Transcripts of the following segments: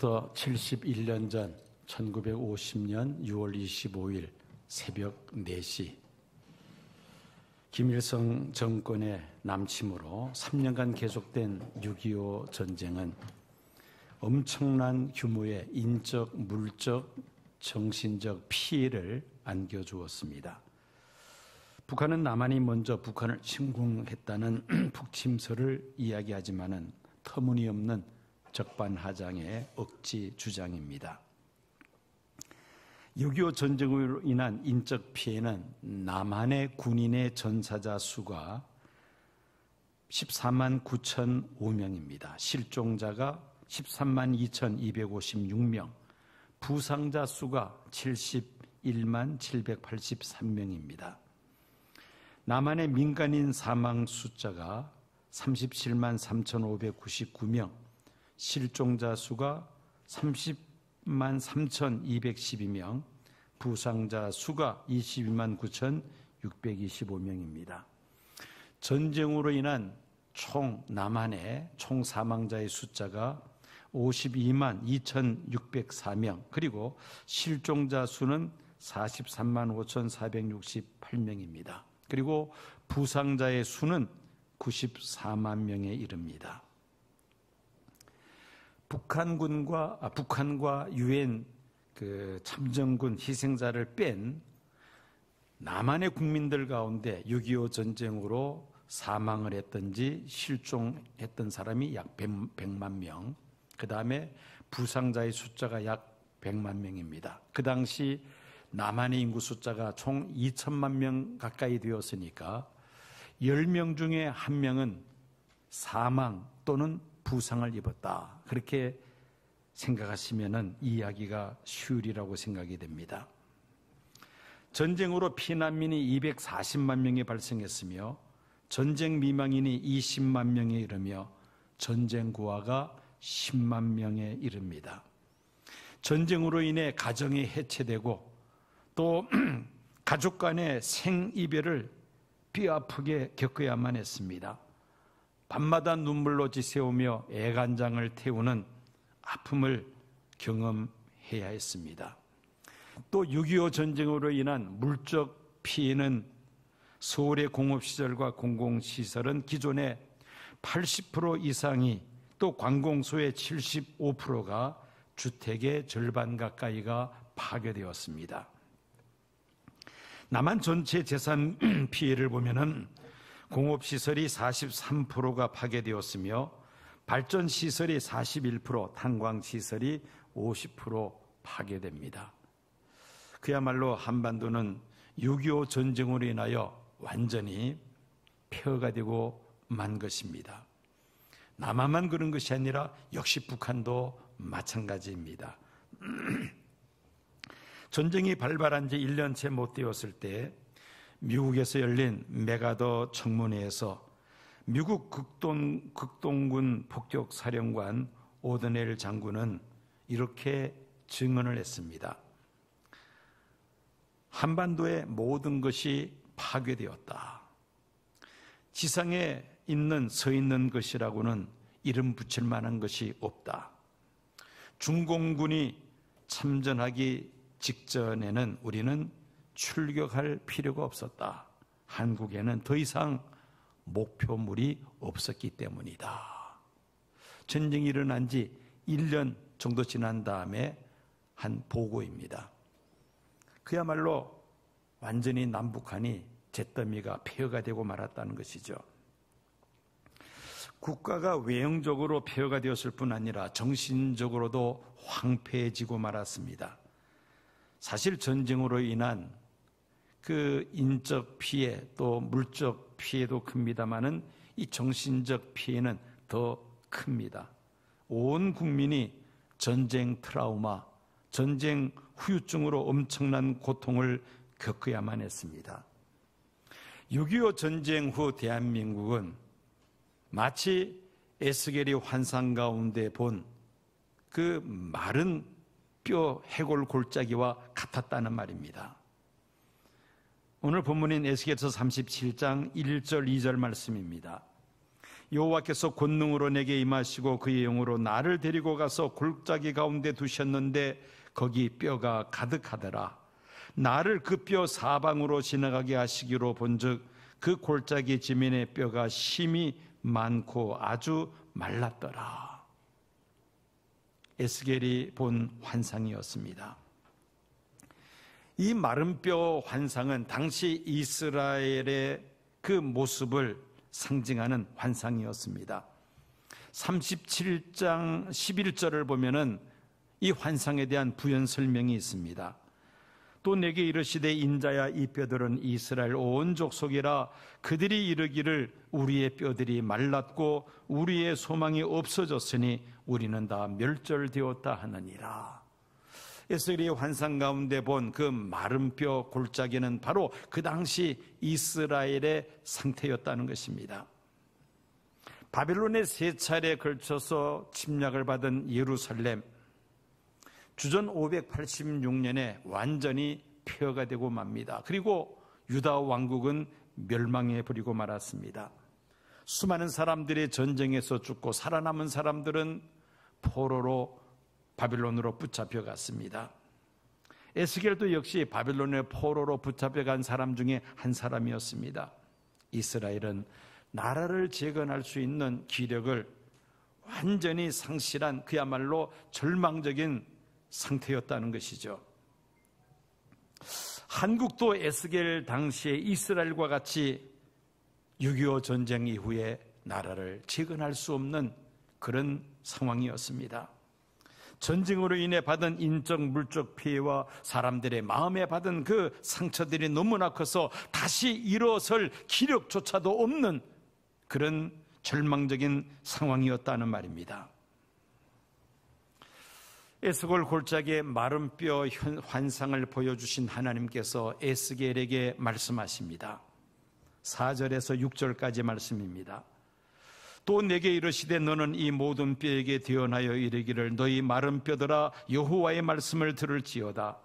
지금으로부터 71년 전 1950년 6월 25일 새벽 4시 김일성 정권의 남침으로 3년간 계속된 6.25 전쟁은 엄청난 규모의 인적, 물적, 정신적 피해를 안겨주었습니다. 북한은 남한이 먼저 북한을 침공했다는 북침설을 이야기하지만은 터무니없는 적반하장의 억지 주장입니다. 6.25 전쟁으로 인한 인적 피해는 남한의 군인의 전사자 수가 14만 9,005명입니다. 실종자가 13만 2,256명, 부상자 수가 71만 783명입니다. 남한의 민간인 사망 숫자가 37만 3,599명, 실종자 수가 30만 3,212명, 부상자 수가 22만 9,625명입니다. 전쟁으로 인한 남한의 총 사망자의 숫자가 52만 2,604명, 그리고 실종자 수는 43만 5,468명입니다. 그리고 부상자의 수는 94만 명에 이릅니다. 북한과 유엔 참전군 희생자를 뺀 남한의 국민들 가운데 6.25 전쟁으로 사망을 했든지 실종했던 사람이 약 100만 명, 그 다음에 부상자의 숫자가 약 100만 명입니다. 그 당시 남한의 인구 숫자가 총 2천만 명 가까이 되었으니까 10명 중에 1명은 사망 또는 부상을 입었다. 그렇게 생각하시면 이해하기가 쉬우리라고 생각이 됩니다. 전쟁으로 피난민이 240만 명이 발생했으며 전쟁 미망인이 20만 명에 이르며 전쟁 고아가 10만 명에 이릅니다. 전쟁으로 인해 가정이 해체되고 또 가족 간의 생이별을 뼈아프게 겪어야만 했습니다. 밤마다 눈물로 지새우며 애간장을 태우는 아픔을 경험해야 했습니다. 또 6.25 전쟁으로 인한 물적 피해는 서울의 공업시설과 공공시설은 기존의 80% 이상이, 또 관공서의 75%가 주택의 절반 가까이가 파괴되었습니다. 남한 전체 재산 피해를 보면은 공업시설이 43%가 파괴되었으며 발전시설이 41%, 탄광시설이 50% 파괴됩니다. 그야말로 한반도는 6.25 전쟁으로 인하여 완전히 폐허가 되고 만 것입니다. 남한만 그런 것이 아니라 역시 북한도 마찬가지입니다. 전쟁이 발발한 지 1년째 못 되었을 때 미국에서 열린 메가더 청문회에서 미국 극동군 폭격사령관 오드넬 장군은 이렇게 증언을 했습니다. 한반도의 모든 것이 파괴되었다. 지상에 서 있는 것이라고는 이름 붙일 만한 것이 없다. 중공군이 참전하기 직전에는 우리는 출격할 필요가 없었다. 한국에는 더 이상 목표물이 없었기 때문이다. 전쟁이 일어난 지 1년 정도 지난 다음에 한 보고입니다. 그야말로 완전히 남북한이 잿더미가 폐허가 되고 말았다는 것이죠. 국가가 외형적으로 폐허가 되었을 뿐 아니라 정신적으로도 황폐해지고 말았습니다. 사실 전쟁으로 인한 그 인적 피해 또 물적 피해도 큽니다마는 이 정신적 피해는 더 큽니다. 온 국민이 전쟁 트라우마, 전쟁 후유증으로 엄청난 고통을 겪어야만 했습니다. 6.25 전쟁 후 대한민국은 마치 에스겔이 환상 가운데 본 그 마른 뼈 해골 골짜기와 같았다는 말입니다. 오늘 본문인 에스겔서 37장 1절 2절 말씀입니다. 여호와께서 권능으로 내게 임하시고 그의 영으로 나를 데리고 가서 골짜기 가운데 두셨는데 거기 뼈가 가득하더라. 나를 그 뼈 사방으로 지나가게 하시기로 본즉 그 골짜기 지면에 뼈가 심이 많고 아주 말랐더라. 에스겔이 본 환상이었습니다. 이 마른 뼈 환상은 당시 이스라엘의 그 모습을 상징하는 환상이었습니다. 37장 11절을 보면은 이 환상에 대한 부연 설명이 있습니다. 또 내게 이르시되 인자야 이 뼈들은 이스라엘 온 족속이라 그들이 이르기를 우리의 뼈들이 말랐고 우리의 소망이 없어졌으니 우리는 다 멸절되었다 하느니라. 에스겔이 환상 가운데 본 그 마른 뼈 골짜기는 바로 그 당시 이스라엘의 상태였다는 것입니다. 바벨론의 3차례에 걸쳐서 침략을 받은 예루살렘, 주전 586년에 완전히 폐허가 되고 맙니다. 그리고 유다 왕국은 멸망해 버리고 말았습니다. 수많은 사람들이 전쟁에서 죽고 살아남은 사람들은 포로로 바벨론으로 붙잡혀 갔습니다. 에스겔도 역시 바벨론의 포로로 붙잡혀간 사람 중에 한 사람이었습니다. 이스라엘은 나라를 재건할 수 있는 기력을 완전히 상실한 그야말로 절망적인 상태였다는 것이죠. 한국도 에스겔 당시에 이스라엘과 같이 6.25 전쟁 이후에 나라를 재건할 수 없는 그런 상황이었습니다. 전쟁으로 인해 받은 인적 물적 피해와 사람들의 마음에 받은 그 상처들이 너무나 커서 다시 일어설 기력조차도 없는 그런 절망적인 상황이었다는 말입니다. 에스겔 골짜기의 마른 뼈 환상을 보여주신 하나님께서 에스겔에게 말씀하십니다. 4절에서 6절까지 말씀입니다. 또 내게 이르시되 너는 이 모든 뼈에게 대언하여 이르기를 너희 마른 뼈들아 여호와의 말씀을 들을지어다.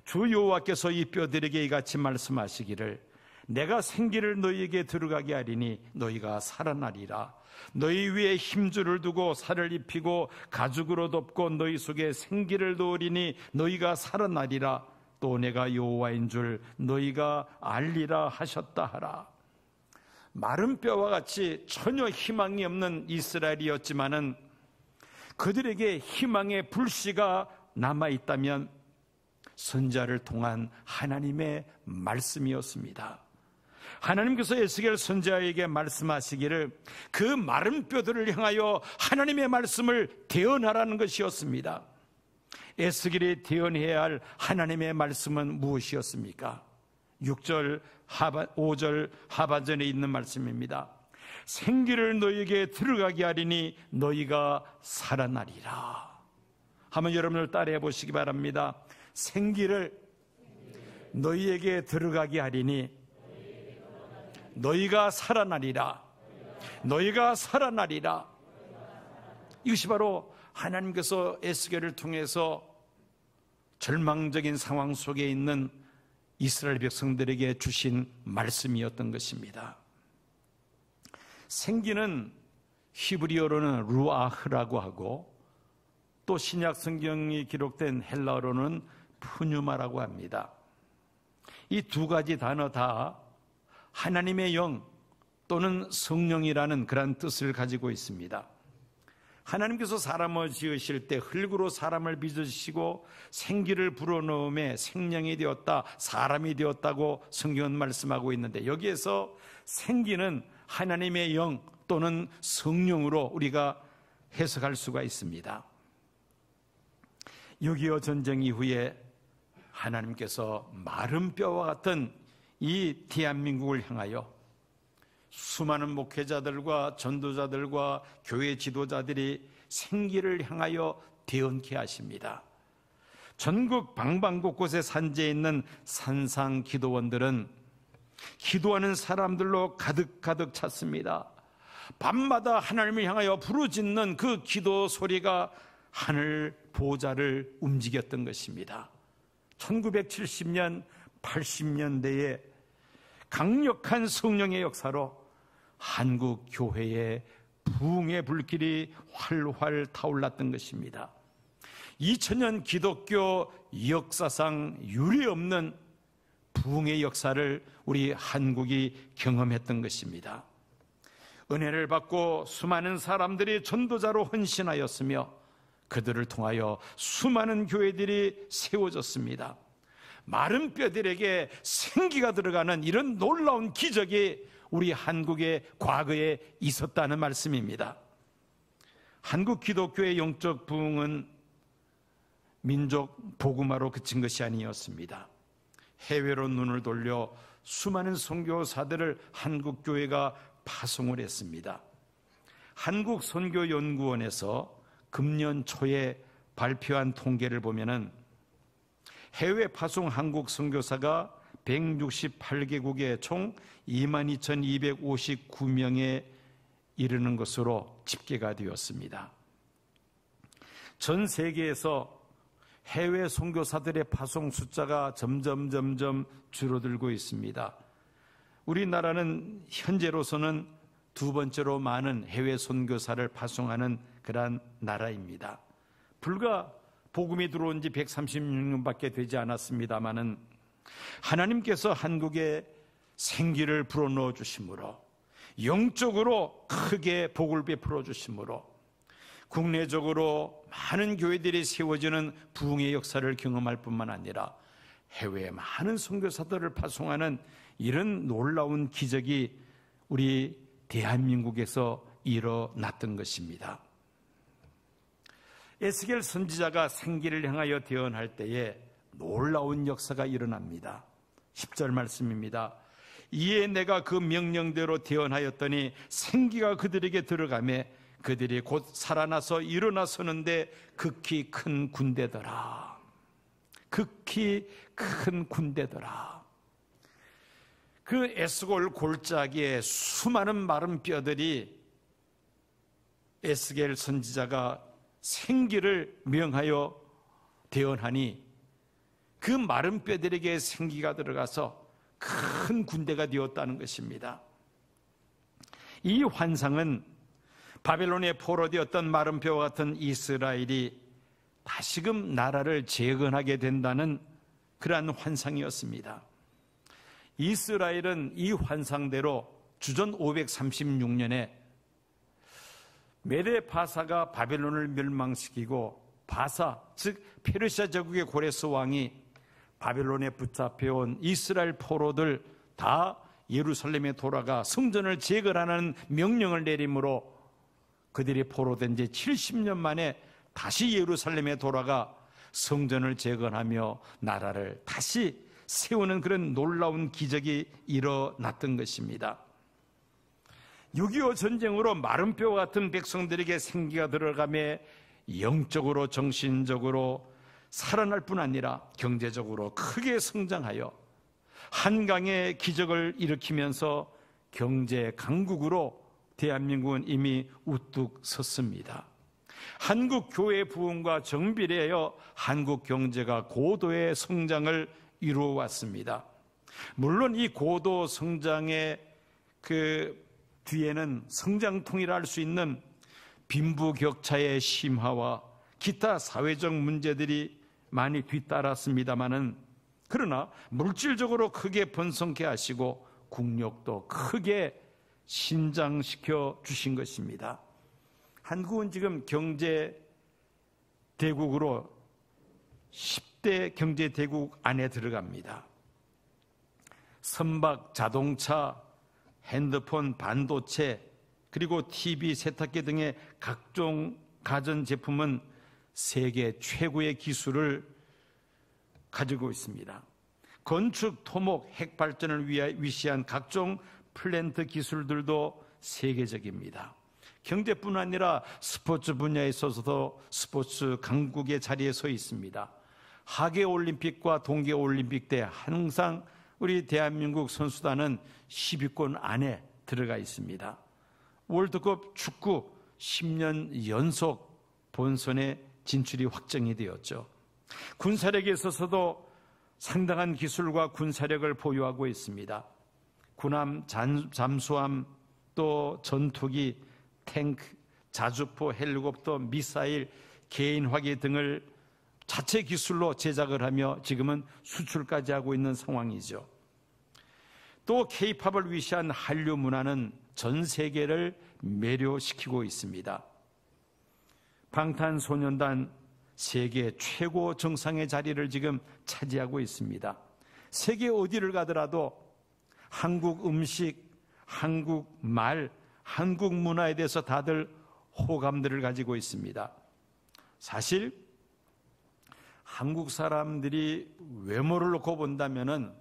주 여호와께서 이 뼈들에게 이같이 말씀하시기를 내가 생기를 너희에게 들어가게 하리니 너희가 살아나리라. 너희 위에 힘줄을 두고 살을 입히고 가죽으로 덮고 너희 속에 생기를 넣으리니 너희가 살아나리라. 또 내가 여호와인 줄 너희가 알리라 하셨다 하라. 마른 뼈와 같이 전혀 희망이 없는 이스라엘이었지만은 그들에게 희망의 불씨가 남아있다면 선지자를 통한 하나님의 말씀이었습니다. 하나님께서 에스겔 선지자에게 말씀하시기를 그 마른 뼈들을 향하여 하나님의 말씀을 대언하라는 것이었습니다. 에스겔이 대언해야 할 하나님의 말씀은 무엇이었습니까? 6절 5절 하반전에 있는 말씀입니다. 생기를 너희에게 들어가게 하리니 너희가 살아나리라. 한번 여러분들 따라해 보시기 바랍니다. 생기를 너희에게 들어가게 하리니 너희가 살아나리라. 너희가 살아나리라. 이것이 바로 하나님께서 에스겔을 통해서 절망적인 상황 속에 있는 이스라엘 백성들에게 주신 말씀이었던 것입니다. 생기는 히브리어로는 루아흐라고 하고 또 신약 성경이 기록된 헬라어로는 푸뉴마라고 합니다. 이 두 가지 단어 다 하나님의 영 또는 성령이라는 그런 뜻을 가지고 있습니다. 하나님께서 사람을 지으실 때 흙으로 사람을 빚으시고 생기를 불어넣음에 생명이 되었다, 사람이 되었다고 성경은 말씀하고 있는데 여기에서 생기는 하나님의 영 또는 성령으로 우리가 해석할 수가 있습니다. 6.25 전쟁 이후에 하나님께서 마른 뼈와 같은 이 대한민국을 향하여 수많은 목회자들과 전도자들과 교회 지도자들이 생기를 향하여 대언케 하십니다. 전국 방방곳곳에 산재해 있는 산상 기도원들은 기도하는 사람들로 가득 찼습니다. 밤마다 하나님을 향하여 부르짖는 그 기도 소리가 하늘 보좌를 움직였던 것입니다. 1970년, 80년대에 강력한 성령의 역사로 한국 교회의 부흥의 불길이 활활 타올랐던 것입니다. 2000년 기독교 역사상 유례없는 부흥의 역사를 우리 한국이 경험했던 것입니다. 은혜를 받고 수많은 사람들이 전도자로 헌신하였으며 그들을 통하여 수많은 교회들이 세워졌습니다. 마른 뼈들에게 생기가 들어가는 이런 놀라운 기적이 우리 한국의 과거에 있었다는 말씀입니다. 한국 기독교의 영적 부흥은 민족 복음화로 그친 것이 아니었습니다. 해외로 눈을 돌려 수많은 선교사들을 한국 교회가 파송을 했습니다. 한국선교연구원에서 금년 초에 발표한 통계를 보면은 해외 파송 한국 선교사가 168개국에 총 22,259명에 이르는 것으로 집계가 되었습니다. 전 세계에서 해외 선교사들의 파송 숫자가 점점 줄어들고 있습니다. 우리나라는 현재로서는 두 번째로 많은 해외 선교사를 파송하는 그러한 나라입니다. 불과 복음이 들어온 지 136년밖에 되지 않았습니다마는 하나님께서 한국에 생기를 불어넣어 주심으로 영적으로 크게 복을 베풀어 주심으로 국내적으로 많은 교회들이 세워지는 부흥의 역사를 경험할 뿐만 아니라 해외에 많은 선교사들을 파송하는 이런 놀라운 기적이 우리 대한민국에서 일어났던 것입니다. 에스겔 선지자가 생기를 향하여 대언할 때에 놀라운 역사가 일어납니다. 10절 말씀입니다. 이에 내가 그 명령대로 대언하였더니 생기가 그들에게 들어가매 그들이 곧 살아나서 일어나서는데 극히 큰 군대더라. 극히 큰 군대더라. 그 에스골 골짜기에 수많은 마른 뼈들이 에스겔 선지자가 생기를 명하여 대언하니 그 마른 뼈들에게 생기가 들어가서 큰 군대가 되었다는 것입니다. 이 환상은 바벨론에 포로되었던 마른 뼈와 같은 이스라엘이 다시금 나라를 재건하게 된다는 그러한 환상이었습니다. 이스라엘은 이 환상대로 주전 536년에 메데 바사가 바벨론을 멸망시키고 바사, 즉 페르시아 제국의 고레스 왕이 바벨론에 붙잡혀온 이스라엘 포로들 다 예루살렘에 돌아가 성전을 재건하는 명령을 내림으로 그들이 포로된 지 70년 만에 다시 예루살렘에 돌아가 성전을 재건하며 나라를 다시 세우는 그런 놀라운 기적이 일어났던 것입니다. 6.25 전쟁으로 마른 뼈와 같은 백성들에게 생기가 들어가며 영적으로 정신적으로 살아날 뿐 아니라 경제적으로 크게 성장하여 한강의 기적을 일으키면서 경제 강국으로 대한민국은 이미 우뚝 섰습니다. 한국 교회 부흥과 정비례하여 한국 경제가 고도의 성장을 이루어 왔습니다. 물론 이 고도 성장의 그 뒤에는 성장통이라 할 수 있는 빈부격차의 심화와 기타 사회적 문제들이 많이 뒤따랐습니다마는 그러나 물질적으로 크게 번성케 하시고 국력도 크게 신장시켜 주신 것입니다. 한국은 지금 경제 대국으로 10대 경제 대국 안에 들어갑니다. 선박, 자동차, 핸드폰, 반도체, 그리고 TV, 세탁기 등의 각종 가전제품은 세계 최고의 기술을 가지고 있습니다. 건축, 토목, 핵발전을 위시한 각종 플랜트 기술들도 세계적입니다. 경제뿐 아니라 스포츠 분야에 있어서도 스포츠 강국의 자리에 서 있습니다. 하계올림픽과 동계올림픽 때 항상 우리 대한민국 선수단은 10위권 안에 들어가 있습니다. 월드컵 축구 10년 연속 본선에 진출이 확정이 되었죠. 군사력에 있어서도 상당한 기술과 군사력을 보유하고 있습니다. 군함, 잠수함, 또 전투기, 탱크, 자주포, 헬리콥터, 미사일, 개인화기 등을 자체 기술로 제작을 하며 지금은 수출까지 하고 있는 상황이죠. 또 K-팝을 위시한 한류 문화는 전 세계를 매료시키고 있습니다. 방탄소년단 세계 최고 정상의 자리를 지금 차지하고 있습니다. 세계 어디를 가더라도 한국 음식, 한국 말, 한국 문화에 대해서 다들 호감들을 가지고 있습니다. 사실 한국 사람들이 외모를 놓고 본다면은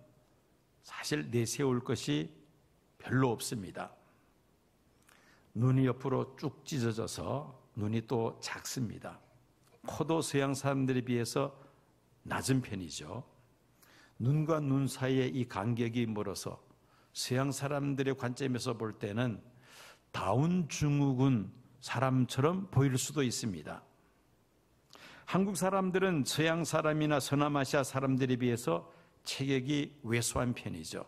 사실 내세울 것이 별로 없습니다. 눈이 옆으로 쭉 찢어져서 눈이 또 작습니다. 코도 서양 사람들에 비해서 낮은 편이죠. 눈과 눈 사이에 이 간격이 멀어서 서양 사람들의 관점에서 볼 때는 다운 증후군 사람처럼 보일 수도 있습니다. 한국 사람들은 서양 사람이나 서남아시아 사람들에 비해서 체격이 왜소한 편이죠.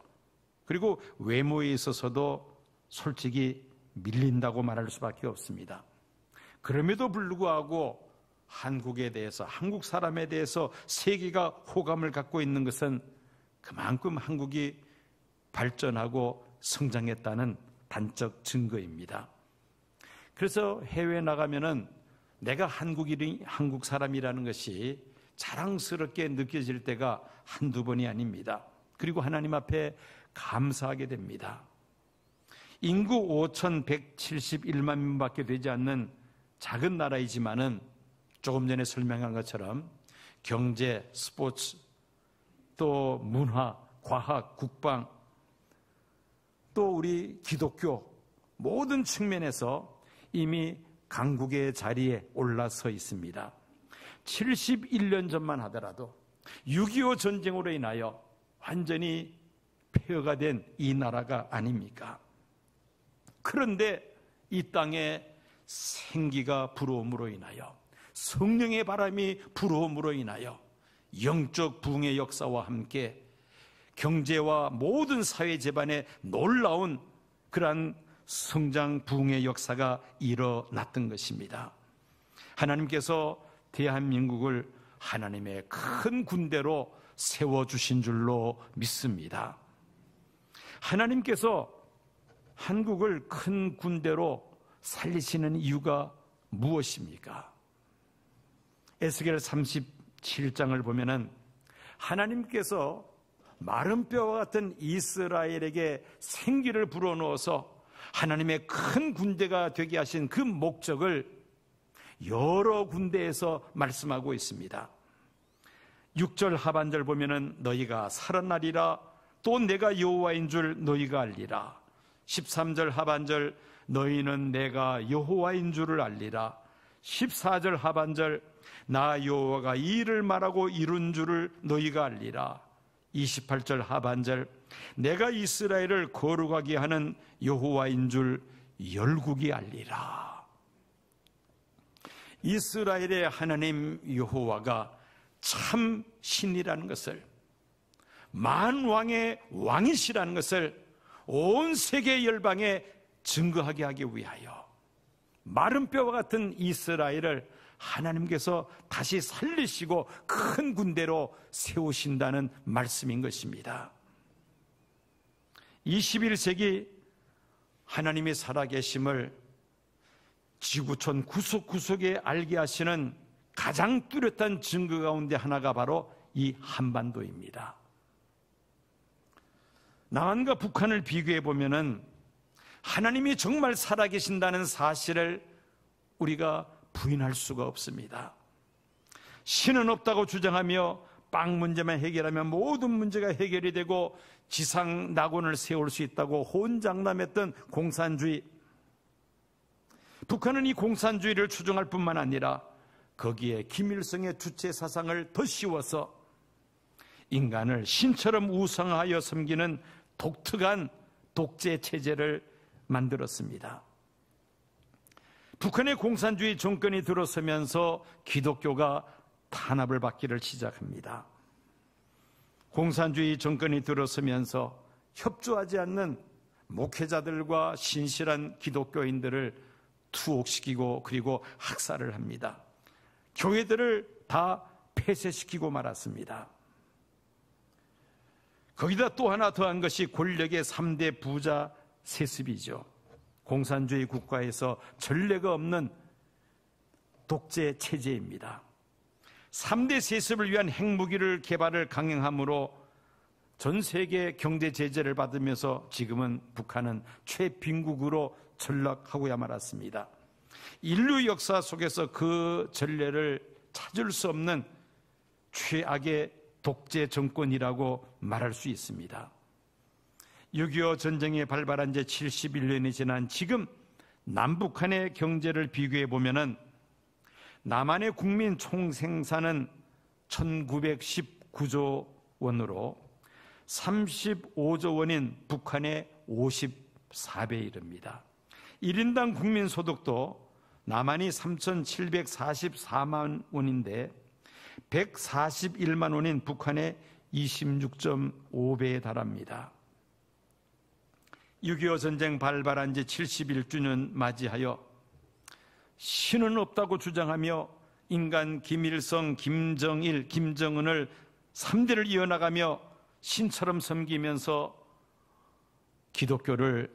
그리고 외모에 있어서도 솔직히 밀린다고 말할 수밖에 없습니다. 그럼에도 불구하고 한국에 대해서, 한국 사람에 대해서 세계가 호감을 갖고 있는 것은 그만큼 한국이 발전하고 성장했다는 단적 증거입니다. 그래서 해외에 나가면은 내가 한국인이, 한국 사람이라는 것이 자랑스럽게 느껴질 때가 한두 번이 아닙니다. 그리고 하나님 앞에 감사하게 됩니다. 인구 5,171만 명밖에 되지 않는 작은 나라이지만은 조금 전에 설명한 것처럼 경제, 스포츠, 또 문화, 과학, 국방, 또 우리 기독교 모든 측면에서 이미 강국의 자리에 올라서 있습니다. 71년 전만 하더라도 6.25 전쟁으로 인하여 완전히 폐허가 된 이 나라가 아닙니까? 그런데 이 땅에 생기가 불어옴으로 인하여, 성령의 바람이 불어옴으로 인하여 영적 부흥의 역사와 함께 경제와 모든 사회 재반에 놀라운 그러한 성장 부흥의 역사가 일어났던 것입니다. 하나님께서 대한민국을 하나님의 큰 군대로 세워주신 줄로 믿습니다. 하나님께서 한국을 큰 군대로 살리시는 이유가 무엇입니까? 에스겔 37장을 보면은 하나님께서 마른 뼈와 같은 이스라엘에게 생기를 불어넣어서 하나님의 큰 군대가 되게 하신 그 목적을 여러 군데에서 말씀하고 있습니다. 6절 하반절 보면은 너희가 살아나리라, 또 내가 여호와인 줄 너희가 알리라. 13절 하반절 너희는 내가 여호와인 줄을 알리라. 14절 하반절 나 여호와가 이 일을 말하고 이룬 줄을 너희가 알리라. 28절 하반절 내가 이스라엘을 거룩하게 하는 여호와인 줄 열국이 알리라. 이스라엘의 하나님 여호와가 참 신이라는 것을, 만왕의 왕이시라는 것을 온 세계 열방에 증거하게 하기 위하여 마른 뼈와 같은 이스라엘을 하나님께서 다시 살리시고 큰 군대로 세우신다는 말씀인 것입니다. 21세기 하나님이 살아계심을 지구촌 구석구석에 알게 하시는 가장 뚜렷한 증거 가운데 하나가 바로 이 한반도입니다. 남한과 북한을 비교해 보면은 하나님이 정말 살아계신다는 사실을 우리가 부인할 수가 없습니다. 신은 없다고 주장하며 빵 문제만 해결하면 모든 문제가 해결이 되고 지상 낙원을 세울 수 있다고 혼장남했던 공산주의, 북한은 이 공산주의를 추종할 뿐만 아니라 거기에 김일성의 주체 사상을 더 씌워서 인간을 신처럼 우상하여 섬기는 독특한 독재 체제를 만들었습니다. 북한의 공산주의 정권이 들어서면서 기독교가 탄압을 받기를 시작합니다. 공산주의 정권이 들어서면서 협조하지 않는 목회자들과 신실한 기독교인들을 투옥시키고 그리고 학살을 합니다. 교회들을 다 폐쇄시키고 말았습니다. 거기다 또 하나 더한 것이 권력의 3대 부자 세습이죠. 공산주의 국가에서 전례가 없는 독재 체제입니다. 3대 세습을 위한 핵무기를 개발을 강행함으로 전 세계 경제 제재를 받으면서 지금은 북한은 최빈국으로 전락하고야 말았습니다. 인류 역사 속에서 그 전례를 찾을 수 없는 최악의 독재 정권이라고 말할 수 있습니다. 6.25 전쟁이 발발한 지 71년이 지난 지금 남북한의 경제를 비교해 보면은 남한의 국민 총생산은 1919조 원으로 35조 원인 북한의 54배에 이릅니다. 1인당 국민소득도 남한이 3,744만 원인데 141만 원인 북한의 26.5배에 달합니다. 6.25 전쟁 발발한 지 71주년 맞이하여 신은 없다고 주장하며 인간 김일성, 김정일, 김정은을 3대를 이어나가며 신처럼 섬기면서 기독교를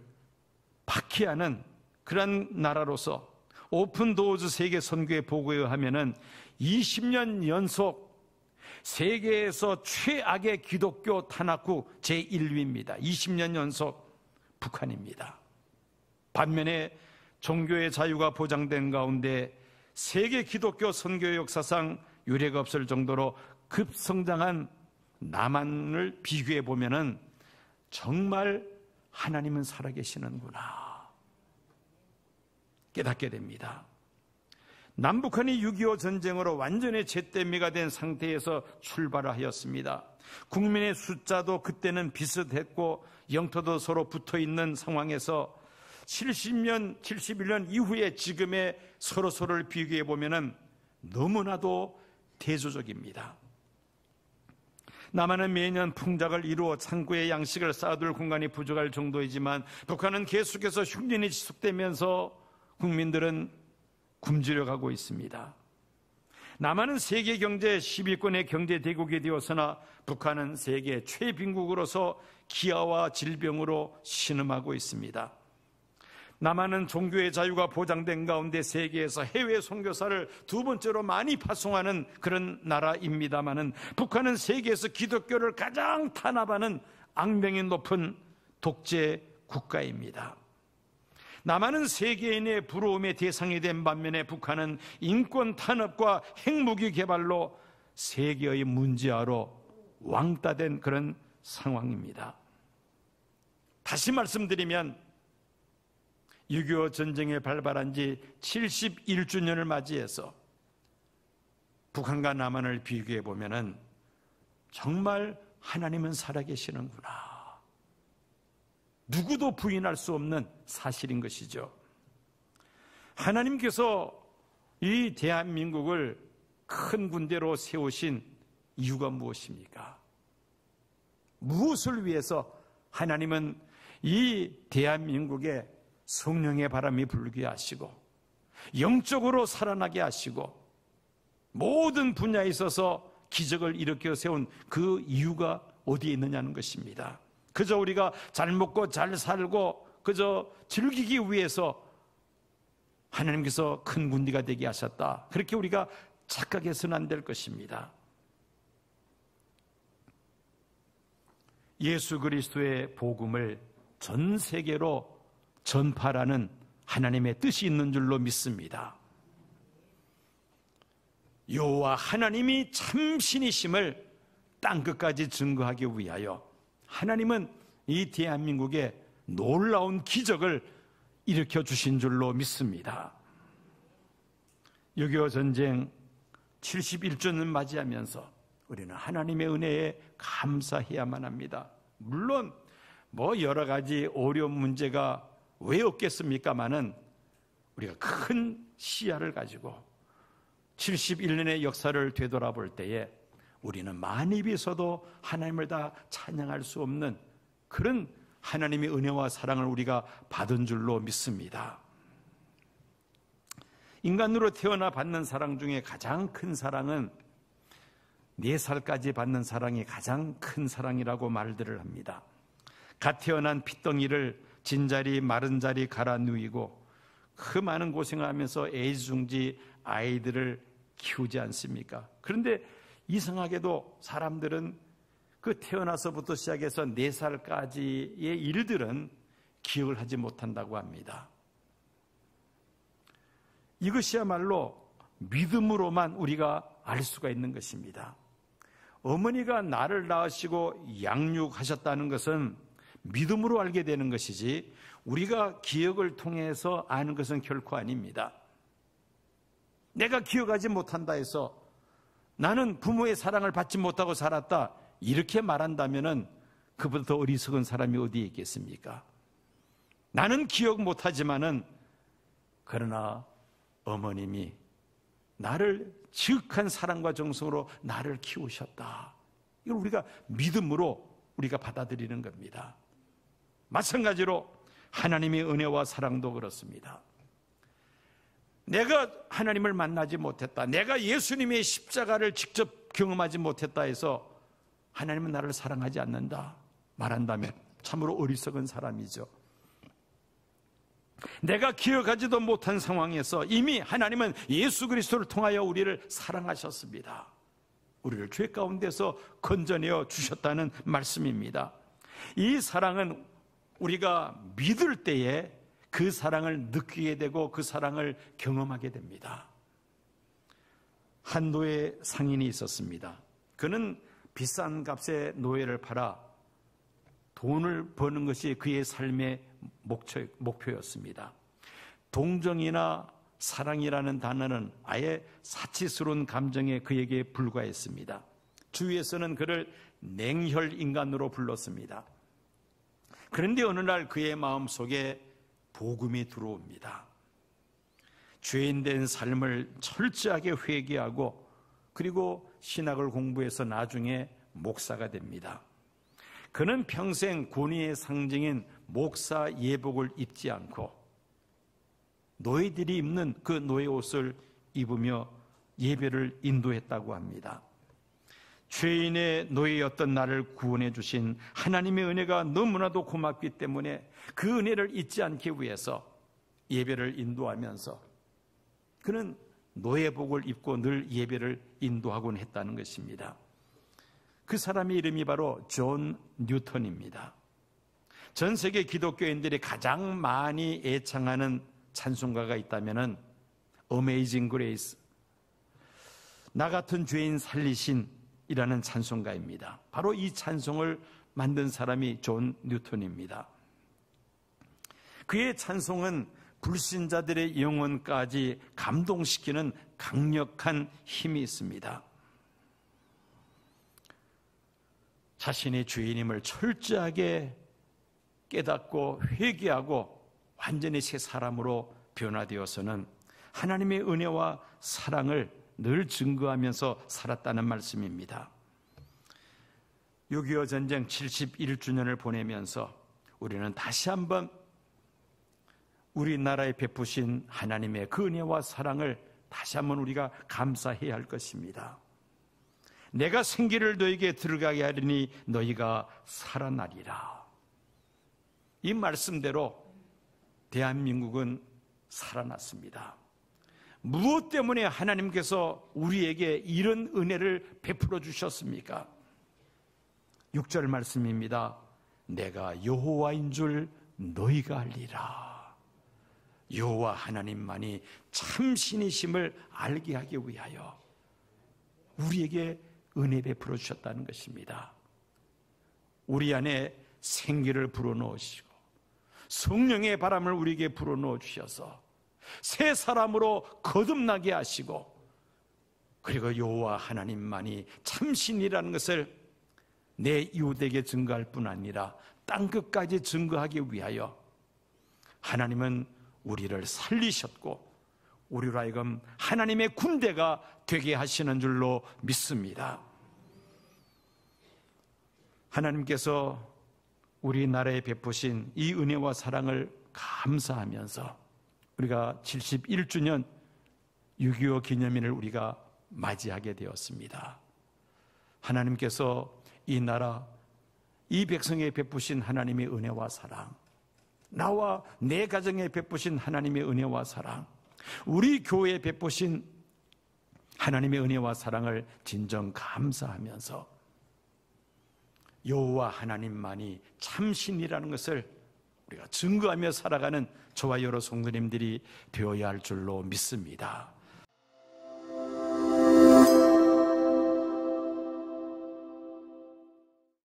박해하는 그런 나라로서 오픈도어즈 세계 선교의 보고에 의하면 20년 연속 세계에서 최악의 기독교 탄압국 제1위입니다. 20년 연속 북한입니다. 반면에 종교의 자유가 보장된 가운데 세계 기독교 선교 역사상 유례가 없을 정도로 급성장한 남한을 비교해 보면은 정말 하나님은 살아계시는구나 깨닫게 됩니다. 남북한이 6.25 전쟁으로 완전히 잿더미가 된 상태에서 출발을 하였습니다. 국민의 숫자도 그때는 비슷했고 영토도 서로 붙어있는 상황에서 71년 이후에 지금의 서로를 비교해 보면 너무나도 대조적입니다. 남한은 매년 풍작을 이루어 창고에 양식을 쌓아둘 공간이 부족할 정도이지만 북한은 계속해서 흉년이 지속되면서 국민들은 굶주려 가고 있습니다. 남한은 세계 경제 10위권의 경제 대국이 되었으나 북한은 세계 최빈국으로서 기아와 질병으로 신음하고 있습니다. 남한은 종교의 자유가 보장된 가운데 세계에서 해외 선교사를 두 번째로 많이 파송하는 그런 나라입니다마는 북한은 세계에서 기독교를 가장 탄압하는 악명이 높은 독재 국가입니다. 남한은 세계인의 부러움의 대상이 된 반면에 북한은 인권 탄압과 핵무기 개발로 세계의 문제아로 왕따된 그런 상황입니다. 다시 말씀드리면 6.25 전쟁에 발발한 지 71주년을 맞이해서 북한과 남한을 비교해 보면은 정말 하나님은 살아계시는구나. 누구도 부인할 수 없는 사실인 것이죠. 하나님께서 이 대한민국을 큰 군대로 세우신 이유가 무엇입니까? 무엇을 위해서 하나님은 이 대한민국에 성령의 바람이 불게 하시고 영적으로 살아나게 하시고 모든 분야에 있어서 기적을 일으켜 세운 그 이유가 어디에 있느냐는 것입니다. 그저 우리가 잘 먹고 잘 살고 그저 즐기기 위해서 하나님께서 큰 군대가 되게 하셨다. 그렇게 우리가 착각해서는 안 될 것입니다. 예수 그리스도의 복음을 전 세계로 전파라는 하나님의 뜻이 있는 줄로 믿습니다. 여호와 하나님이 참신이심을 땅끝까지 증거하기 위하여 하나님은 이 대한민국에 놀라운 기적을 일으켜 주신 줄로 믿습니다. 6.25 전쟁 71주년을 맞이하면서 우리는 하나님의 은혜에 감사해야만 합니다. 물론 여러 가지 어려운 문제가 왜 없겠습니까마는 우리가 큰 시야를 가지고 71년의 역사를 되돌아볼 때에 우리는 많이 비서도 하나님을 다 찬양할 수 없는 그런 하나님의 은혜와 사랑을 우리가 받은 줄로 믿습니다. 인간으로 태어나 받는 사랑 중에 가장 큰 사랑은 4살까지 받는 사랑이 가장 큰 사랑이라고 말들을 합니다. 갓 태어난 핏덩이를 진자리 마른 자리 갈아 누이고 그 많은 고생을 하면서 애지중지 아이들을 키우지 않습니까? 그런데 이상하게도 사람들은 그 태어나서부터 시작해서 4살까지의 일들은 기억을 하지 못한다고 합니다. 이것이야말로 믿음으로만 우리가 알 수가 있는 것입니다. 어머니가 나를 낳으시고 양육하셨다는 것은 믿음으로 알게 되는 것이지 우리가 기억을 통해서 아는 것은 결코 아닙니다. 내가 기억하지 못한다 해서 나는 부모의 사랑을 받지 못하고 살았다 이렇게 말한다면 그보다 더 어리석은 사람이 어디에 있겠습니까? 나는 기억 못하지만은 그러나 어머님이 나를 지극한 사랑과 정성으로 나를 키우셨다. 이걸 우리가 믿음으로 우리가 받아들이는 겁니다. 마찬가지로 하나님의 은혜와 사랑도 그렇습니다. 내가 하나님을 만나지 못했다, 내가 예수님의 십자가를 직접 경험하지 못했다 해서 하나님은 나를 사랑하지 않는다 말한다면 참으로 어리석은 사람이죠. 내가 기억하지도 못한 상황에서 이미 하나님은 예수 그리스도를 통하여 우리를 사랑하셨습니다. 우리를 죄 가운데서 건져내어 주셨다는 말씀입니다. 이 사랑은 우리가 믿을 때에 그 사랑을 느끼게 되고 그 사랑을 경험하게 됩니다. 한 노예 상인이 있었습니다. 그는 비싼 값에 노예를 팔아 돈을 버는 것이 그의 삶의 목표였습니다. 동정이나 사랑이라는 단어는 아예 사치스러운 감정에 그에게 불과했습니다. 주위에서는 그를 냉혈 인간으로 불렀습니다. 그런데 어느 날 그의 마음속에 복음이 들어옵니다. 죄인된 삶을 철저하게 회개하고 그리고 신학을 공부해서 나중에 목사가 됩니다. 그는 평생 권위의 상징인 목사 예복을 입지 않고 노예들이 입는 그 노예 옷을 입으며 예배를 인도했다고 합니다. 죄인의 노예였던 나를 구원해 주신 하나님의 은혜가 너무나도 고맙기 때문에 그 은혜를 잊지 않기 위해서 예배를 인도하면서 그는 노예복을 입고 늘 예배를 인도하곤 했다는 것입니다. 그 사람의 이름이 바로 존 뉴턴입니다. 전 세계 기독교인들이 가장 많이 애창하는 찬송가가 있다면 Amazing Grace, 나 같은 죄인 살리신 이라는 찬송가입니다. 바로 이 찬송을 만든 사람이 존 뉴턴입니다. 그의 찬송은 불신자들의 영혼까지 감동시키는 강력한 힘이 있습니다. 자신의 죄인임을 철저하게 깨닫고 회개하고 완전히 새 사람으로 변화되어서는 하나님의 은혜와 사랑을 늘 증거하면서 살았다는 말씀입니다. 6.25 전쟁 71주년을 보내면서 우리는 다시 한번 우리나라에 베푸신 하나님의 그 은혜와 사랑을 다시 한번 우리가 감사해야 할 것입니다. 내가 생기를 너에게 들어가게 하리니 너희가 살아나리라. 이 말씀대로 대한민국은 살아났습니다. 무엇 때문에 하나님께서 우리에게 이런 은혜를 베풀어 주셨습니까? 6절 말씀입니다. 내가 여호와인 줄 너희가 알리라. 여호와 하나님만이 참신이심을 알게 하기 위하여 우리에게 은혜 베풀어 주셨다는 것입니다. 우리 안에 생기를 불어넣으시고 성령의 바람을 우리에게 불어넣어 주셔서 새 사람으로 거듭나게 하시고 그리고 여호와 하나님만이 참신이라는 것을 내 이웃에게 증거할 뿐 아니라 땅끝까지 증거하기 위하여 하나님은 우리를 살리셨고 우리로 하여금 하나님의 군대가 되게 하시는 줄로 믿습니다. 하나님께서 우리나라에 베푸신 이 은혜와 사랑을 감사하면서 우리가 71주년 6.25 기념일을 우리가 맞이하게 되었습니다. 하나님께서 이 나라, 이 백성에 베푸신 하나님의 은혜와 사랑, 나와 내 가정에 베푸신 하나님의 은혜와 사랑, 우리 교회에 베푸신 하나님의 은혜와 사랑을 진정 감사하면서 여호와 하나님만이 참신이라는 것을 우리가 증거하며 살아가는 저와 여러 성도님들이 되어야 할 줄로 믿습니다.